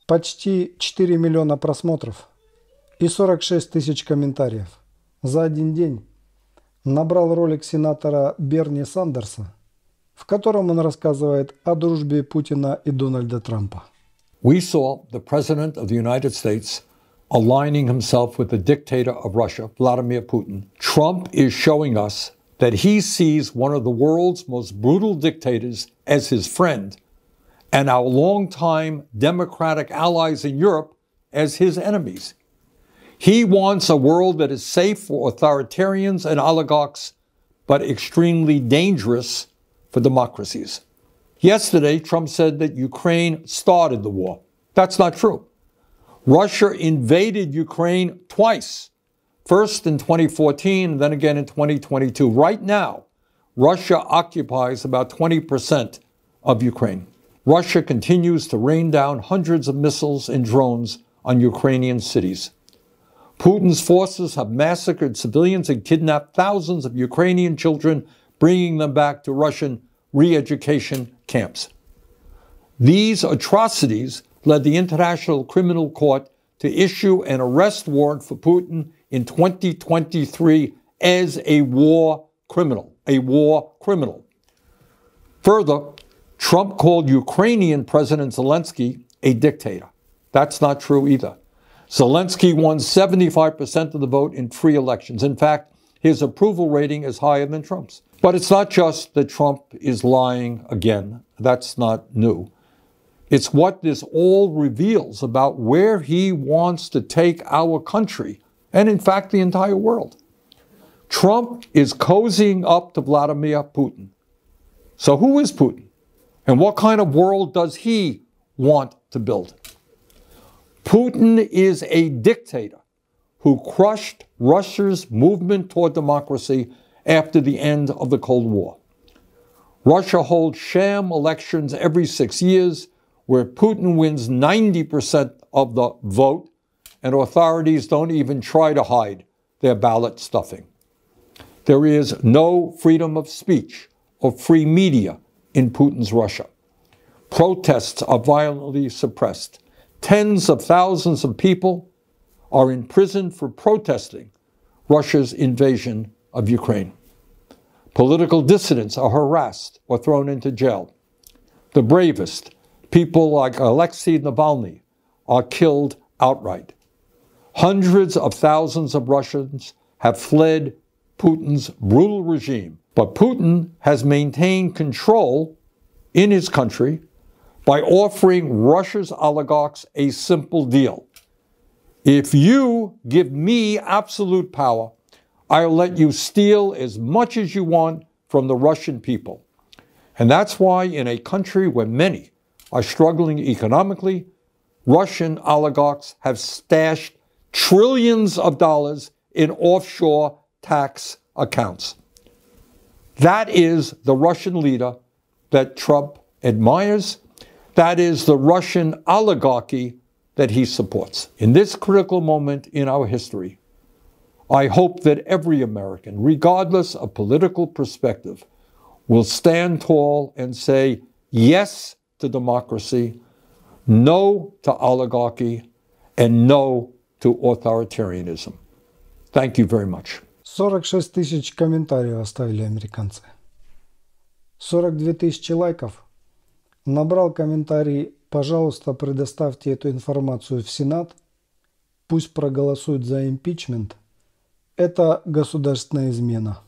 Почти 4 миллиона просмотров и 46 тысяч комментариев за один день набрал ролик сенатора Берни Сандерса, в котором он рассказывает о дружбе Путина и Дональда Трампа. We saw the President of the United States aligning himself with the dictator of Russia, Vladimir Putin. Trump is showing us that he sees one of the world's most brutal dictators as his friend, and our longtime democratic allies in Europe as his enemies. He wants a world that is safe for authoritarians and oligarchs, but extremely dangerous for democracies. Yesterday, Trump said that Ukraine started the war. That's not true. Russia invaded Ukraine twice, first in 2014 and then again in 2022. Right now, Russia occupies about 20% of Ukraine. Russia continues to rain down hundreds of missiles and drones on Ukrainian cities. Putin's forces have massacred civilians and kidnapped thousands of Ukrainian children, bringing them back to Russian re-education camps. These atrocities led the International Criminal Court to issue an arrest warrant for Putin in 2023 as a war criminal. Further, Trump called Ukrainian President Zelensky a dictator. That's not true either. Zelensky won 75% of the vote in free elections. In fact, his approval rating is higher than Trump's. But it's not just that Trump is lying again. That's not new. It's what this all reveals about where he wants to take our country and, in fact, the entire world. Trump is cozying up to Vladimir Putin. So who is Putin? And what kind of world does he want to build? Putin is a dictator who crushed Russia's movement toward democracy after the end of the Cold War. Russia holds sham elections every 6 years where Putin wins 90% of the vote, and authorities don't even try to hide their ballot stuffing. There is no freedom of speech or free media in Putin's Russia. Protests are violently suppressed. Tens of thousands of people are in prison for protesting Russia's invasion of Ukraine. Political dissidents are harassed or thrown into jail. The bravest, people like Alexei Navalny, are killed outright. Hundreds of thousands of Russians have fled Putin's brutal regime, but Putin has maintained control in his country by offering Russia's oligarchs a simple deal. If you give me absolute power, I'll let you steal as much as you want from the Russian people. And that's why in a country where many are struggling economically, Russian oligarchs have stashed trillions of dollars in offshore tax accounts. That is the Russian leader that Trump admires. That is the Russian oligarchy that he supports. In this critical moment in our history, I hope that every American, regardless of political perspective, will stand tall and say yes to democracy, no to oligarchy, and no to authoritarianism. Thank you very much. 46 тысяч комментариев оставили американцы. 42 тысячи лайков. Набрал комментарий: пожалуйста, предоставьте эту информацию в Сенат, пусть проголосуют за импичмент. Это государственная измена.